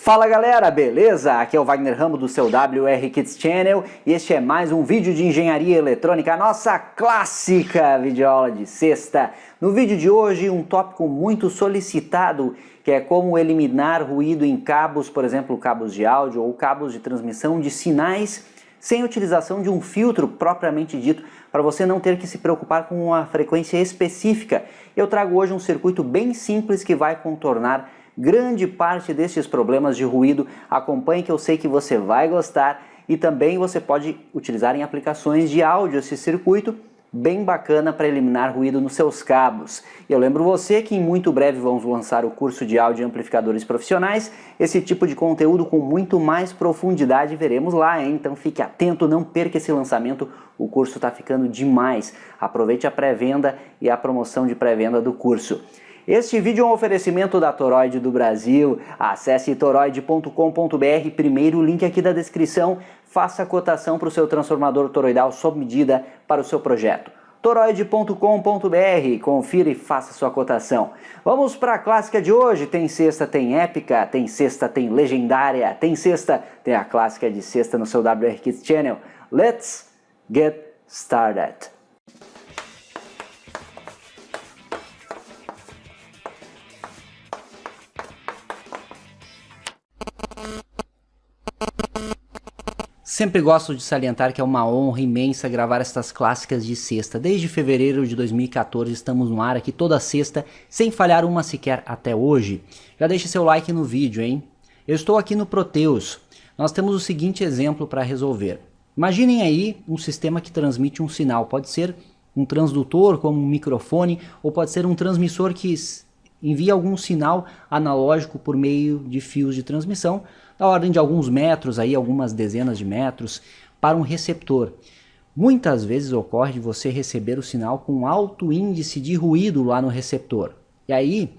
Fala galera, beleza? Aqui é o Wagner Ramos do seu WR Kids Channel e este é mais um vídeo de engenharia eletrônica, a nossa clássica videoaula de sexta. No vídeo de hoje, um tópico muito solicitado, que é como eliminar ruído em cabos, por exemplo, cabos de áudio ou cabos de transmissão de sinais, sem utilização de um filtro propriamente dito, para você não ter que se preocupar com uma frequência específica. Eu trago hoje um circuito bem simples que vai contornar grande parte destes problemas de ruído. Acompanhe que eu sei que você vai gostar e também você pode utilizar em aplicações de áudio esse circuito bem bacana para eliminar ruído nos seus cabos. Eu lembro você que em muito breve vamos lançar o curso de áudio e amplificadores profissionais. Esse tipo de conteúdo com muito mais profundidade veremos lá, hein? Então fique atento, não perca esse lançamento, o curso está ficando demais. Aproveite a pré-venda e a promoção de pré-venda do curso. Este vídeo é um oferecimento da Toroid do Brasil. Acesse toroid.com.br, primeiro link aqui da descrição. Faça a cotação para o seu transformador toroidal sob medida para o seu projeto. toroid.com.br, confira e faça sua cotação. Vamos para a clássica de hoje. Tem sexta, tem épica, tem sexta, tem legendária, tem sexta, tem a clássica de sexta no seu WR Kids Channel. Let's get started. Sempre gosto de salientar que é uma honra imensa gravar estas clássicas de sexta. Desde fevereiro de 2014 estamos no ar aqui toda sexta, sem falhar uma sequer até hoje. Já deixe seu like no vídeo, hein? Eu estou aqui no Proteus. Nós temos o seguinte exemplo para resolver. Imaginem aí um sistema que transmite um sinal. Pode ser um transdutor, como um microfone, ou pode ser um transmissor que envia algum sinal analógico por meio de fios de transmissão, da ordem de alguns metros, aí, algumas dezenas de metros, para um receptor. Muitas vezes ocorre de você receber o sinal com alto índice de ruído lá no receptor. E aí,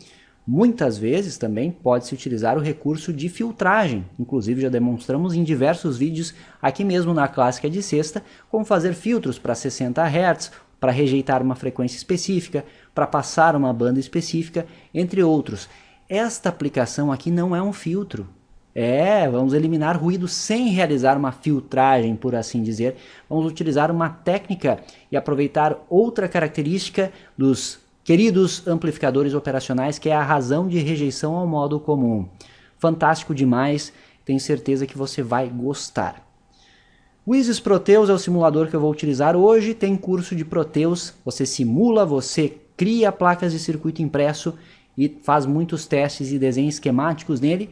muitas vezes também pode-se utilizar o recurso de filtragem. Inclusive já demonstramos em diversos vídeos aqui mesmo na clássica de sexta, como fazer filtros para 60 Hz, para rejeitar uma frequência específica, para passar uma banda específica, entre outros. Esta aplicação aqui não é um filtro. Vamos eliminar ruído sem realizar uma filtragem, por assim dizer. Vamos utilizar uma técnica e aproveitar outra característica dos queridos amplificadores operacionais, que é a razão de rejeição ao modo comum. Fantástico demais, tenho certeza que você vai gostar. O Isis Proteus é o simulador que eu vou utilizar hoje. Tem curso de Proteus, você simula, você cria placas de circuito impresso e faz muitos testes e desenhos esquemáticos nele.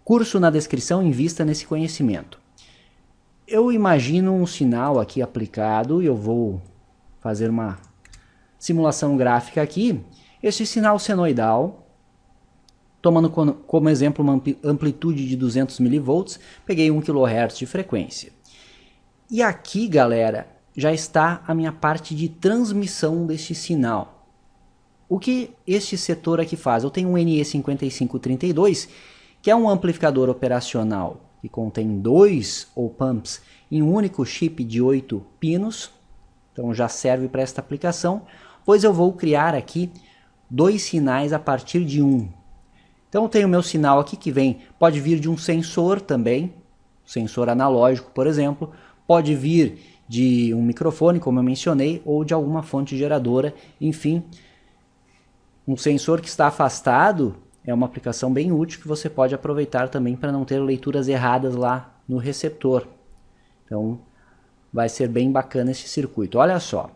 Curso na descrição, invista nesse conhecimento. Eu imagino um sinal aqui aplicado e eu vou fazer uma simulação gráfica aqui. Este sinal senoidal, tomando como exemplo uma amplitude de 200 mV, peguei 1 kHz de frequência. E aqui, galera, já está a minha parte de transmissão deste sinal. O que este setor aqui faz? Eu tenho um NE5532, que é um amplificador operacional que contém 2 op-amps em um único chip de 8 pinos. Então já serve para esta aplicação, pois eu vou criar aqui 2 sinais a partir de 1. Então eu tenho o meu sinal aqui que pode vir de um sensor também, sensor analógico, por exemplo, pode vir de um microfone, como eu mencionei, ou de alguma fonte geradora, enfim. Um sensor que está afastado é uma aplicação bem útil que você pode aproveitar também para não ter leituras erradas lá no receptor. Então vai ser bem bacana esse circuito. Olha só,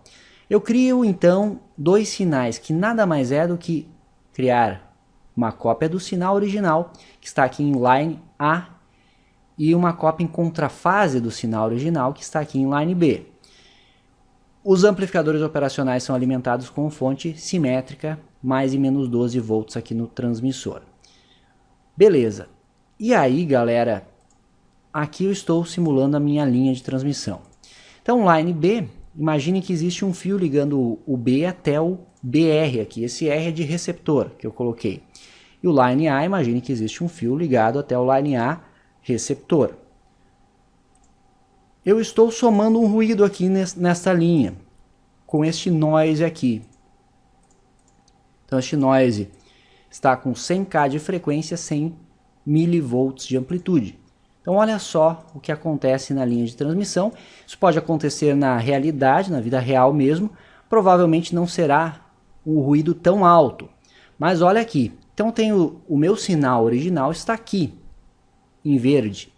eu crio então 2 sinais, que nada mais é do que criar uma cópia do sinal original, que está aqui em line A, e uma cópia em contrafase do sinal original, que está aqui em line B. Os amplificadores operacionais são alimentados com fonte simétrica, mais e menos 12 volts aqui no transmissor. Beleza. E aí, galera, aqui eu estou simulando a minha linha de transmissão. Então, line B, imagine que existe um fio ligando o B até o BR aqui. Esse R é de receptor que eu coloquei. E o line A, imagine que existe um fio ligado até o line A receptor. Eu estou somando um ruído aqui nesta linha, com este noise aqui. Então este noise está com 100K de frequência sem milivolts de amplitude. Então olha só o que acontece na linha de transmissão. Isso pode acontecer na realidade, na vida real mesmo. Provavelmente não será um ruído tão alto. Mas olha aqui. Então tenho o meu sinal original está aqui, em verde.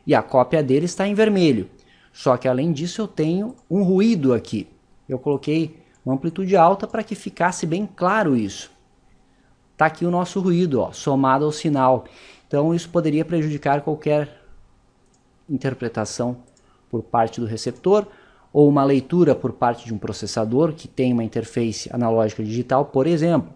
E a cópia dele está em vermelho. Só que além disso eu tenho um ruído aqui. Eu coloquei uma amplitude alta para que ficasse bem claro isso. Está aqui o nosso ruído, ó, somado ao sinal. Então isso poderia prejudicar qualquer interpretação por parte do receptor ou uma leitura por parte de um processador que tem uma interface analógica digital, por exemplo.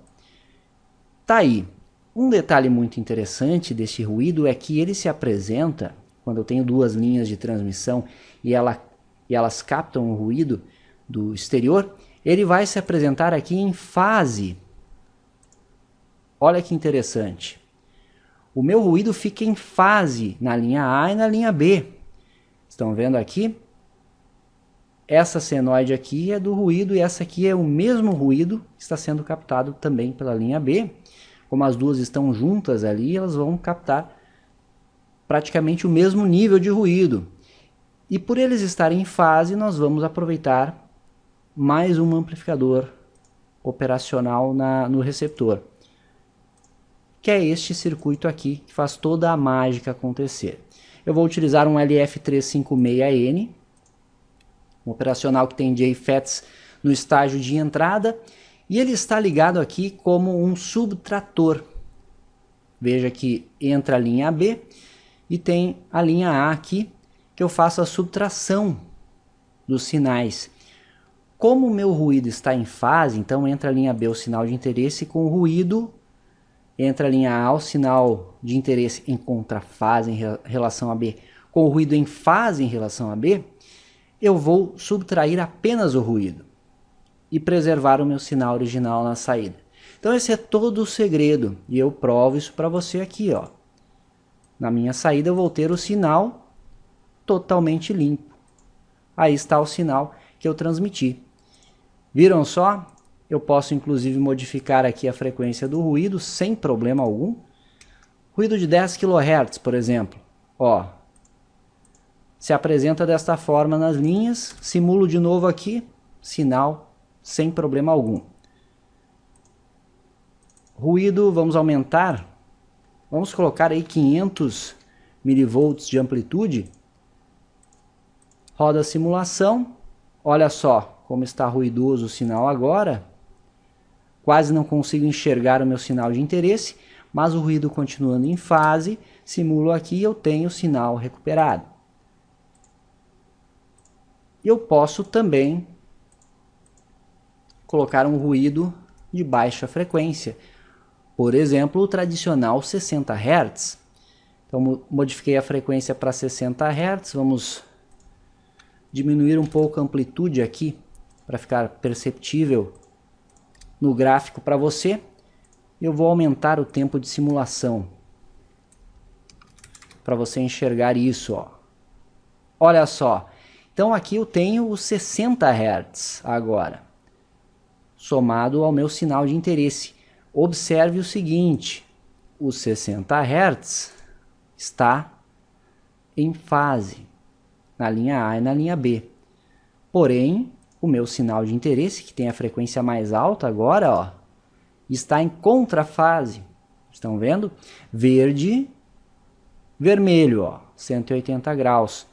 Tá aí. Um detalhe muito interessante desse ruído é que ele se apresenta, quando eu tenho duas linhas de transmissão e elas captam o ruído do exterior, ele vai se apresentar aqui em fase. Olha que interessante. O meu ruído fica em fase na linha A e na linha B. Estão vendo aqui? Essa senoide aqui é do ruído e essa aqui é o mesmo ruído que está sendo captado também pela linha B. Como as duas estão juntas ali, elas vão captar praticamente o mesmo nível de ruído. E por eles estarem em fase, nós vamos aproveitar mais um amplificador operacional no receptor, que é este circuito aqui, que faz toda a mágica acontecer. Eu vou utilizar um LF356N, um operacional que tem JFETs no estágio de entrada, e ele está ligado aqui como um subtrator. Veja que entra a linha B e tem a linha A aqui, que eu faço a subtração dos sinais. Como o meu ruído está em fase, então entra a linha B o sinal de interesse com o ruído, entra a linha A o sinal de interesse em contrafase em relação a B, com o ruído em fase em relação a B, eu vou subtrair apenas o ruído e preservar o meu sinal original na saída. Então esse é todo o segredo e eu provo isso para você aqui, ó. Na minha saída eu vou ter o sinal totalmente limpo. Aí está o sinal que eu transmiti. Viram só? Eu posso inclusive modificar aqui a frequência do ruído sem problema algum. Ruído de 10 kHz, por exemplo. Ó, se apresenta desta forma nas linhas. Simulo de novo aqui. Sinal sem problema algum. Ruído, vamos aumentar. Vamos colocar aí 500 milivolts de amplitude. Roda a simulação. Olha só como está ruidoso o sinal agora. Quase não consigo enxergar o meu sinal de interesse, mas o ruído continuando em fase. Simulo aqui e eu tenho o sinal recuperado. Eu posso também colocar um ruído de baixa frequência. Por exemplo, o tradicional 60 Hz. Então modifiquei a frequência para 60 Hz. Vamos diminuir um pouco a amplitude aqui para ficar perceptível no gráfico para você. Eu vou aumentar o tempo de simulação para você enxergar isso, ó. Olha só. Então aqui eu tenho os 60 Hz agora, somado ao meu sinal de interesse. Observe o seguinte, o 60 Hz está em fase na linha A e na linha B. Porém, o meu sinal de interesse, que tem a frequência mais alta agora, ó, está em contrafase. Estão vendo? Verde, vermelho, ó, 180 graus.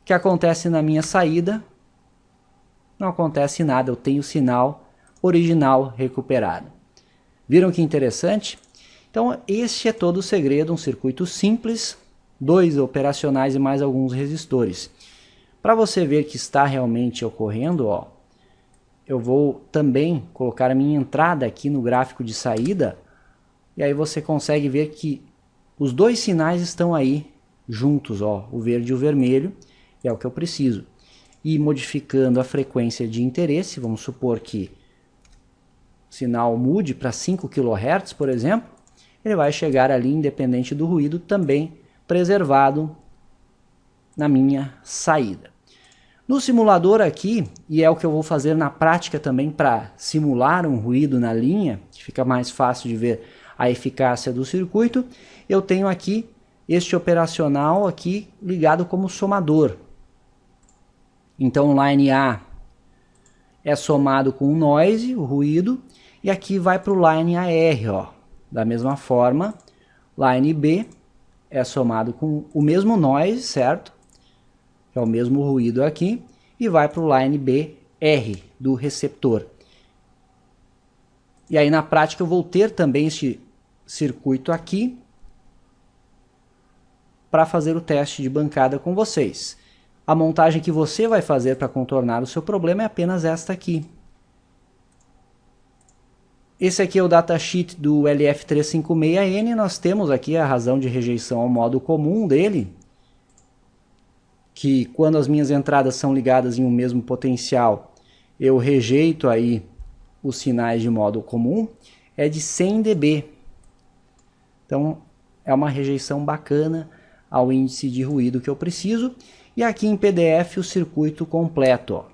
O que acontece na minha saída? Não acontece nada, eu tenho o sinal original recuperado. Viram que interessante? Então este é todo o segredo, um circuito simples, 2 operacionais e mais alguns resistores. Para você ver que está realmente ocorrendo, ó, eu vou também colocar a minha entrada aqui no gráfico de saída, e aí você consegue ver que os dois sinais estão aí juntos, ó, o verde e o vermelho, é o que eu preciso. E modificando a frequência de interesse, vamos supor que o sinal mude para 5 kHz, por exemplo, ele vai chegar ali, independente do ruído, também preservado na minha saída. No simulador aqui, e é o que eu vou fazer na prática também para simular um ruído na linha, que fica mais fácil de ver a eficácia do circuito, eu tenho aqui este operacional aqui ligado como somador. Então line A é somado com o noise, o ruído, e aqui vai para o line AR, ó. Da mesma forma, line B é somado com o mesmo noise, certo? Que é o mesmo ruído aqui, e vai para o line BR do receptor. E aí na prática eu vou ter também este circuito aqui para fazer o teste de bancada com vocês. A montagem que você vai fazer para contornar o seu problema é apenas esta aqui. Esse aqui é o datasheet do LF356N, nós temos aqui a razão de rejeição ao modo comum dele, que quando as minhas entradas são ligadas em um mesmo potencial, eu rejeito aí os sinais de modo comum, é de 100 dB. Então é uma rejeição bacana ao índice de ruído que eu preciso. E aqui em PDF o circuito completo, ó.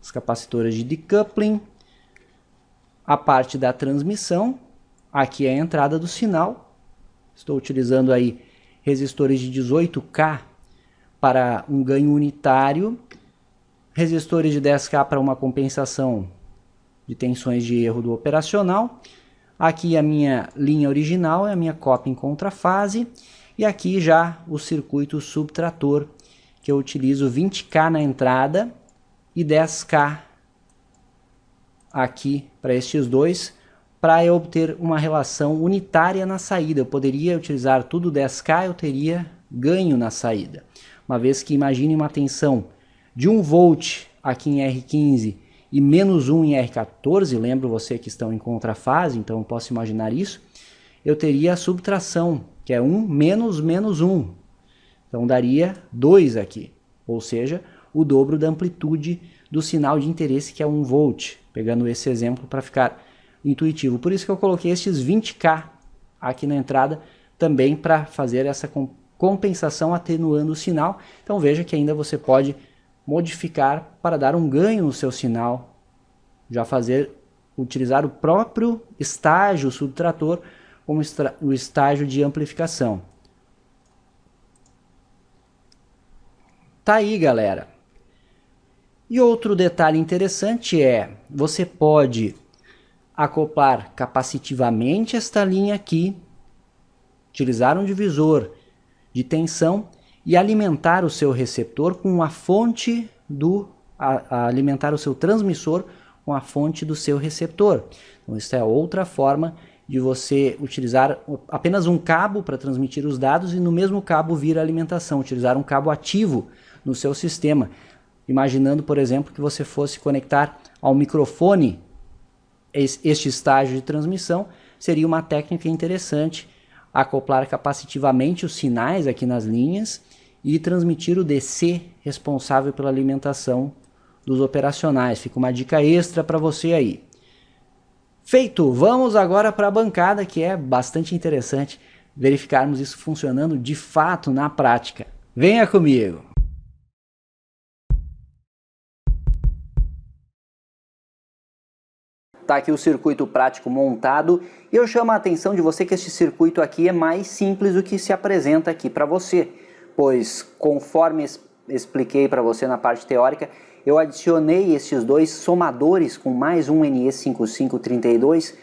Os capacitores de decoupling, a parte da transmissão, aqui é a entrada do sinal. Estou utilizando aí resistores de 18K para um ganho unitário, resistores de 10K para uma compensação de tensões de erro do operacional. Aqui a minha linha original, é a minha cópia em contrafase, e aqui já o circuito subtrator, que eu utilizo 20K na entrada e 10K aqui para estes dois, para eu obter uma relação unitária na saída. Eu poderia utilizar tudo 10K, eu teria ganho na saída. Uma vez que imagine uma tensão de 1 volt aqui em R15 e menos 1 em R14, lembro você que estão em contrafase, então eu posso imaginar isso, eu teria a subtração, que é 1 menos menos 1. Então daria 2 aqui, ou seja, o dobro da amplitude do sinal de interesse, que é 1 volt, pegando esse exemplo para ficar intuitivo. Por isso que eu coloquei estes 20K aqui na entrada, também para fazer essa compensação atenuando o sinal. Então veja que ainda você pode modificar para dar um ganho no seu sinal, já utilizar o próprio estágio subtrator como o estágio de amplificação. Tá aí, galera. E outro detalhe interessante é, você pode acoplar capacitivamente esta linha aqui, utilizar um divisor de tensão e alimentar o seu receptor com a fonte alimentar o seu transmissor com a fonte do seu receptor. Então, isso é outra forma de você utilizar apenas um cabo para transmitir os dados e no mesmo cabo vir a alimentação, utilizar um cabo ativo no seu sistema. Imaginando, por exemplo, que você fosse conectar ao microfone este estágio de transmissão, seria uma técnica interessante acoplar capacitivamente os sinais aqui nas linhas e transmitir o DC responsável pela alimentação dos operacionais. Fica uma dica extra para você aí. Feito! Vamos agora para a bancada, que é bastante interessante verificarmos isso funcionando de fato na prática. Venha comigo! Está aqui o circuito prático montado e eu chamo a atenção de você que este circuito aqui é mais simples do que se apresenta aqui para você, pois conforme expliquei para você na parte teórica, eu adicionei estes dois somadores com mais um NE5532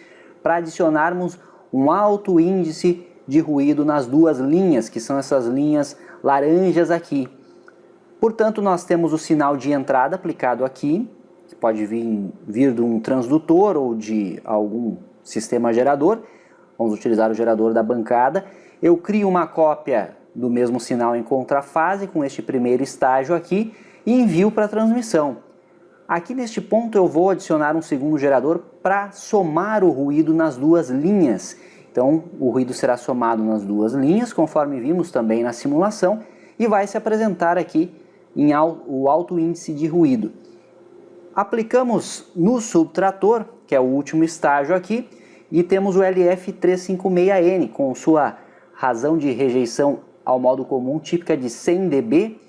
para adicionarmos um alto índice de ruído nas duas linhas, que são essas linhas laranjas aqui. Portanto, nós temos o sinal de entrada aplicado aqui, que pode vir de um transdutor ou de algum sistema gerador. Vamos utilizar o gerador da bancada. Eu crio uma cópia do mesmo sinal em contrafase com este primeiro estágio aqui e envio para a transmissão. Aqui neste ponto eu vou adicionar um segundo gerador para somar o ruído nas duas linhas. Então o ruído será somado nas duas linhas, conforme vimos também na simulação, e vai se apresentar aqui em o alto índice de ruído. Aplicamos no subtrator, que é o último estágio aqui, e temos o LF356N com sua razão de rejeição ao modo comum típica de 100 dB.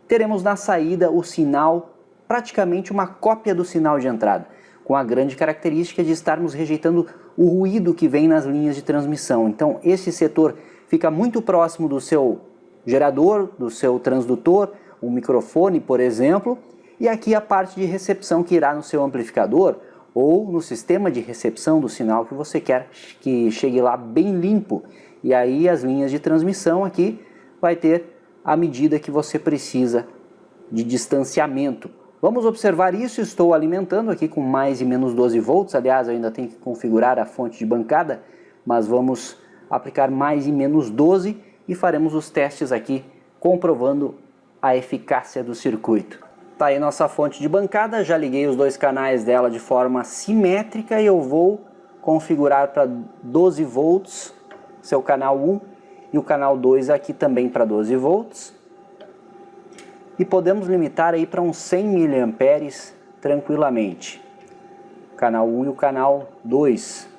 Teremos na saída o sinal, praticamente uma cópia do sinal de entrada, com a grande característica de estarmos rejeitando o ruído que vem nas linhas de transmissão. Então esse setor fica muito próximo do seu gerador, do seu transdutor, um microfone, por exemplo, e aqui a parte de recepção que irá no seu amplificador ou no sistema de recepção do sinal que você quer que chegue lá bem limpo. E aí as linhas de transmissão aqui vai ter a medida que você precisa de distanciamento. Vamos observar isso. Estou alimentando aqui com mais e menos 12 volts, aliás eu ainda tenho que configurar a fonte de bancada, mas vamos aplicar mais e menos 12 e faremos os testes aqui comprovando a eficácia do circuito. Tá aí nossa fonte de bancada, já liguei os dois canais dela de forma simétrica e eu vou configurar para 12 volts, seu canal 1, e o canal 2 aqui também para 12 volts. E podemos limitar aí para uns 100 mA tranquilamente. O canal 1 e o canal 2,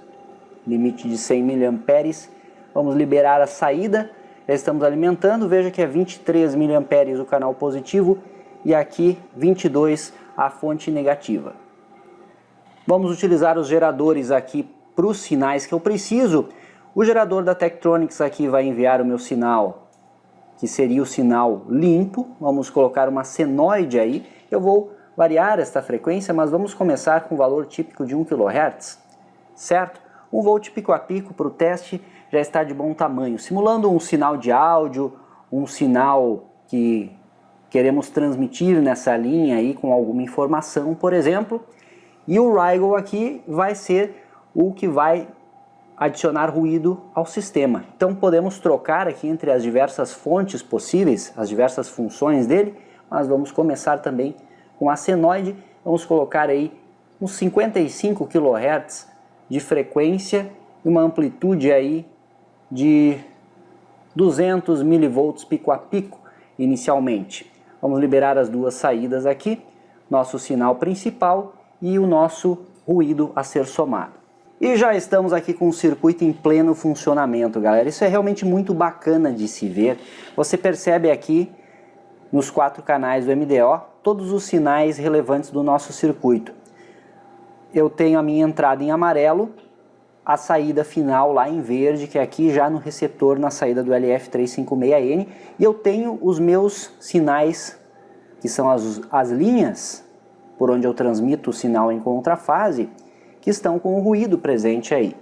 limite de 100 mA. Vamos liberar a saída, já estamos alimentando, veja que é 23 mA o canal positivo e aqui 22 a fonte negativa. Vamos utilizar os geradores aqui para os sinais que eu preciso. O gerador da Tektronix aqui vai enviar o meu sinal, que seria o sinal limpo. Vamos colocar uma senoide aí. Eu vou variar esta frequência, mas vamos começar com o valor típico de 1 kHz, certo? 1 volt pico a pico para o teste já está de bom tamanho, simulando um sinal de áudio, um sinal que queremos transmitir nessa linha aí com alguma informação, por exemplo. E o Rigol aqui vai ser o que vai adicionar ruído ao sistema. Então podemos trocar aqui entre as diversas fontes possíveis, as diversas funções dele, mas vamos começar também com a senoide. Vamos colocar aí uns 55 kHz de frequência e uma amplitude aí de 200 mV pico a pico inicialmente. Vamos liberar as duas saídas aqui, nosso sinal principal e o nosso ruído a ser somado. E já estamos aqui com o circuito em pleno funcionamento, galera. Isso é realmente muito bacana de se ver. Você percebe aqui nos 4 canais do MDO todos os sinais relevantes do nosso circuito. Eu tenho a minha entrada em amarelo, a saída final lá em verde, que é aqui já no receptor na saída do LF356N, e eu tenho os meus sinais, que são as linhas por onde eu transmito o sinal em contrafase, que estão com o ruído presente aí.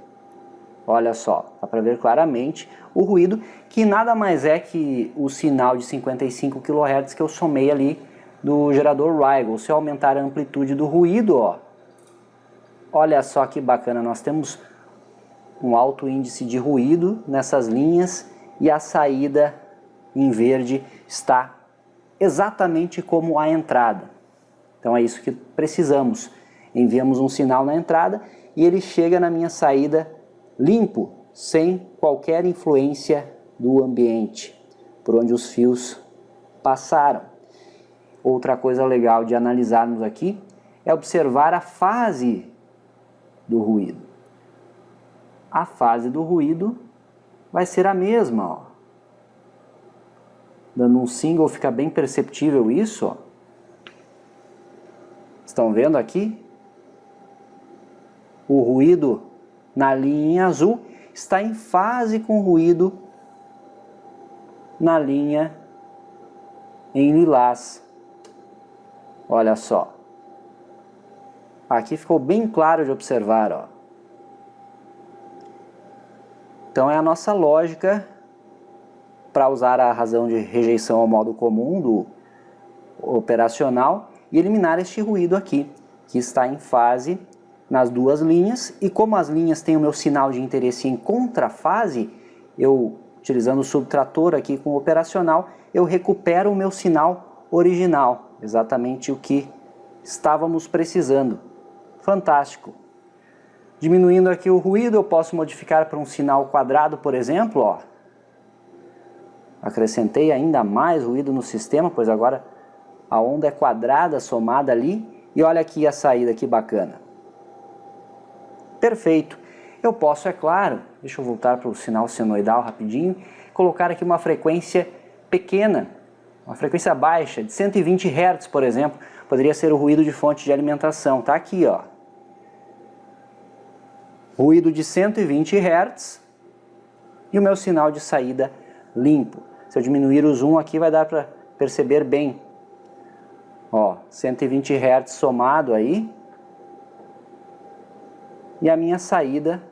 Olha só, dá para ver claramente o ruído, que nada mais é que o sinal de 55 kHz que eu somei ali do gerador Rigol. Se eu aumentar a amplitude do ruído, ó, olha só que bacana, nós temos um alto índice de ruído nessas linhas e a saída em verde está exatamente como a entrada. Então é isso que precisamos. Enviamos um sinal na entrada e ele chega na minha saída limpo, sem qualquer influência do ambiente, por onde os fios passaram. Outra coisa legal de analisarmos aqui é observar a fase do ruído. A fase do ruído vai ser a mesma, ó. Dando um single fica bem perceptível isso, ó. Estão vendo aqui? O ruído na linha azul está em fase com o ruído na linha em lilás. Olha só. Aqui ficou bem claro de observar, ó. Então é a nossa lógica para usar a razão de rejeição ao modo comum do operacional e eliminar este ruído aqui, que está em fase nas duas linhas. E como as linhas têm o meu sinal de interesse em contrafase, eu, utilizando o subtrator aqui com o operacional, eu recupero o meu sinal original, exatamente o que estávamos precisando. Fantástico! Diminuindo aqui o ruído, eu posso modificar para um sinal quadrado, por exemplo, ó. Acrescentei ainda mais ruído no sistema, pois agora a onda é quadrada somada ali. E olha aqui a saída, que bacana. Perfeito. Eu posso, é claro, deixa eu voltar para o sinal senoidal rapidinho, colocar aqui uma frequência pequena, uma frequência baixa, de 120 Hz, por exemplo. Poderia ser o ruído de fonte de alimentação. Tá aqui, ó. ruído de 120 Hz e o meu sinal de saída limpo. Se eu diminuir o zoom aqui vai dar para perceber bem. Ó, 120 Hz somado aí. E a minha saída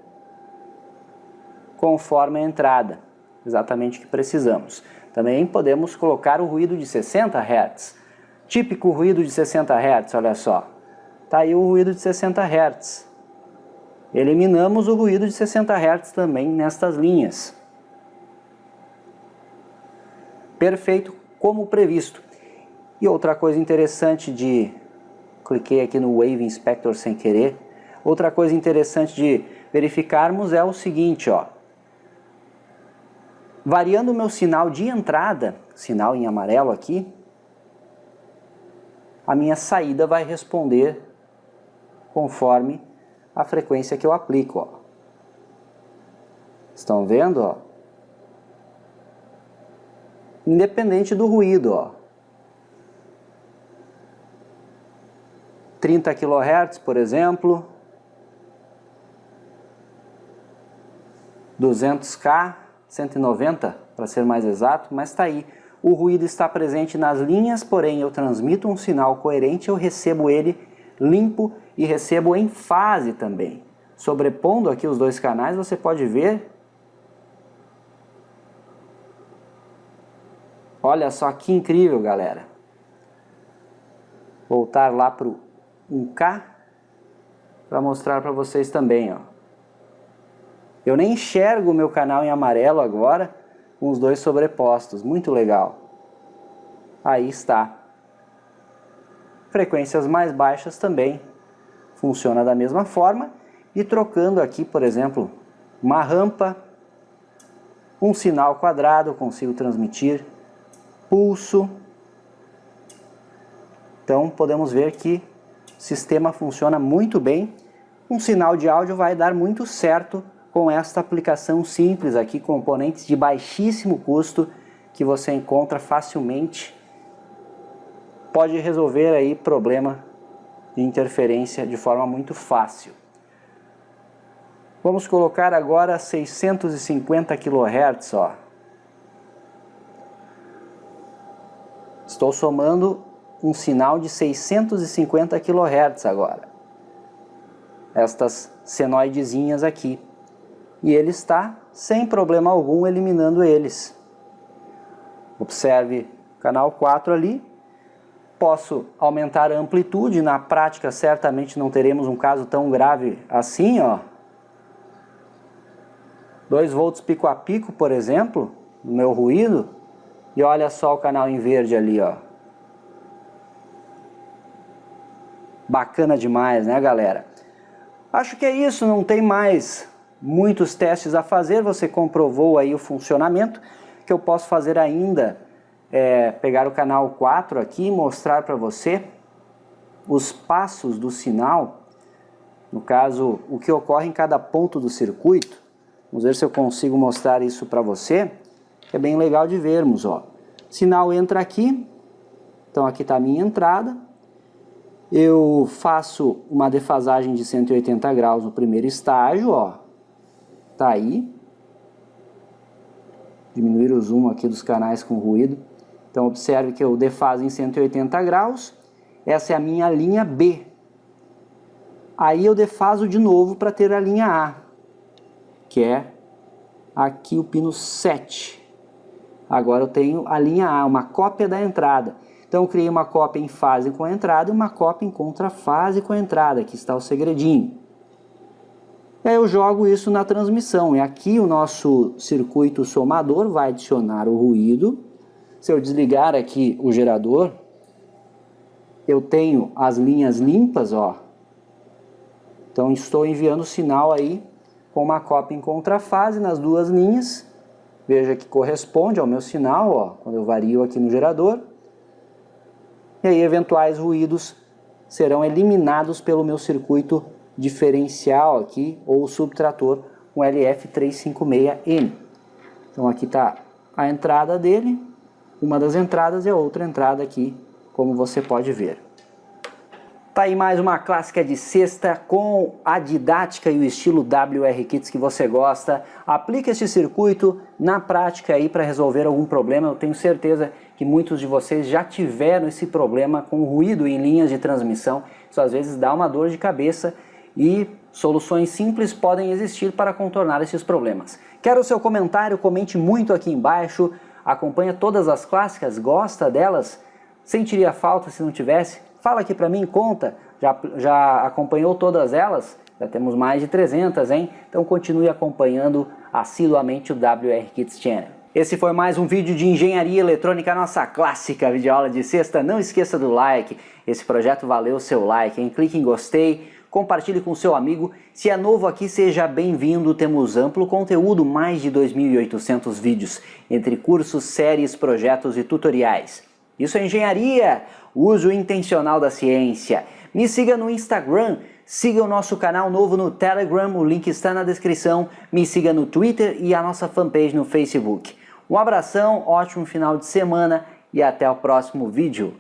conforme a entrada, exatamente o que precisamos. Também podemos colocar o ruído de 60 Hz. Típico ruído de 60 Hz, olha só. Tá aí o ruído de 60 Hz. Eliminamos o ruído de 60 Hz também nestas linhas. Perfeito, como previsto. E outra coisa interessante de... Cliquei aqui no Wave Inspector sem querer. Outra coisa interessante de verificarmos é o seguinte, ó. Variando o meu sinal de entrada, sinal em amarelo aqui, a minha saída vai responder conforme a frequência que eu aplico, ó. Estão vendo, ó? Independente do ruído, ó. 30 kHz, por exemplo, 200K, 190 para ser mais exato, mas está aí. O ruído está presente nas linhas, porém eu transmito um sinal coerente, eu recebo ele limpo e recebo em fase também. Sobrepondo aqui os dois canais, você pode ver. Olha só que incrível, galera. Voltar lá para o 1K para mostrar para vocês também, ó. Eu nem enxergo o meu canal em amarelo agora, com os dois sobrepostos. Muito legal. Aí está. Frequências mais baixas também funciona da mesma forma. E trocando aqui, por exemplo, uma rampa, um sinal quadrado, eu consigo transmitir pulso. Então podemos ver que o sistema funciona muito bem. Um sinal de áudio vai dar muito certo com esta aplicação simples aqui, componentes de baixíssimo custo que você encontra facilmente. Pode resolver aí problema de interferência de forma muito fácil. Vamos colocar agora 650 kHz, ó. Estou somando um sinal de 650 kHz agora. Estas senoidezinhas aqui. E ele está, sem problema algum, eliminando eles. Observe o canal 4 ali. Posso aumentar a amplitude. Na prática, certamente não teremos um caso tão grave assim, ó. 2 volts pico a pico, por exemplo, no meu ruído. E olha só o canal em verde ali, ó. Bacana demais, né, galera? Acho que é isso, não tem mais muitos testes a fazer. Você comprovou aí o funcionamento. O que eu posso fazer ainda é pegar o canal 4 aqui e mostrar para você os passos do sinal. No caso, o que ocorre em cada ponto do circuito. Vamos ver se eu consigo mostrar isso para você. É bem legal de vermos, ó. Sinal entra aqui. Então aqui está a minha entrada. Eu faço uma defasagem de 180 graus no primeiro estágio, ó. Tá aí. Diminuir o zoom aqui dos canais com ruído. Então observe que eu defaso em 180 graus. Essa é a minha linha B. Aí eu defaso de novo para ter a linha A, que é aqui o pino 7. Agora eu tenho a linha A, uma cópia da entrada. Então eu criei uma cópia em fase com a entrada e uma cópia em contrafase com a entrada. Aqui está o segredinho. E aí eu jogo isso na transmissão. E aqui o nosso circuito somador vai adicionar o ruído. Se eu desligar aqui o gerador, eu tenho as linhas limpas, ó. Então estou enviando o sinal aí com uma cópia em contrafase nas duas linhas. Veja que corresponde ao meu sinal, ó, quando eu vario aqui no gerador. E aí eventuais ruídos serão eliminados pelo meu circuito diferencial aqui, ou subtrator, com LF356M. Então aqui está a entrada dele, uma das entradas e a outra entrada aqui, como você pode ver. Tá aí mais uma clássica de sexta com a didática e o estilo WR Kits que você gosta. Aplique esse circuito na prática aí para resolver algum problema. Eu tenho certeza que muitos de vocês já tiveram esse problema com ruído em linhas de transmissão. Isso às vezes dá uma dor de cabeça e soluções simples podem existir para contornar esses problemas. Quero o seu comentário, comente muito aqui embaixo. Acompanha todas as clássicas, gosta delas? Sentiria falta se não tivesse? Fala aqui pra mim, conta, já acompanhou todas elas? Já temos mais de 300, hein? Então continue acompanhando assiduamente o WR Kits Channel. Esse foi mais um vídeo de engenharia eletrônica, nossa clássica videoaula de sexta. Não esqueça do like, esse projeto valeu o seu like, hein? Clique em gostei, compartilhe com seu amigo. Se é novo aqui, seja bem-vindo. Temos amplo conteúdo, mais de 2.800 vídeos, entre cursos, séries, projetos e tutoriais. Isso é engenharia, uso intencional da ciência. Me siga no Instagram, siga o nosso canal novo no Telegram, o link está na descrição. Me siga no Twitter e a nossa fanpage no Facebook. Um abração, ótimo final de semana e até o próximo vídeo.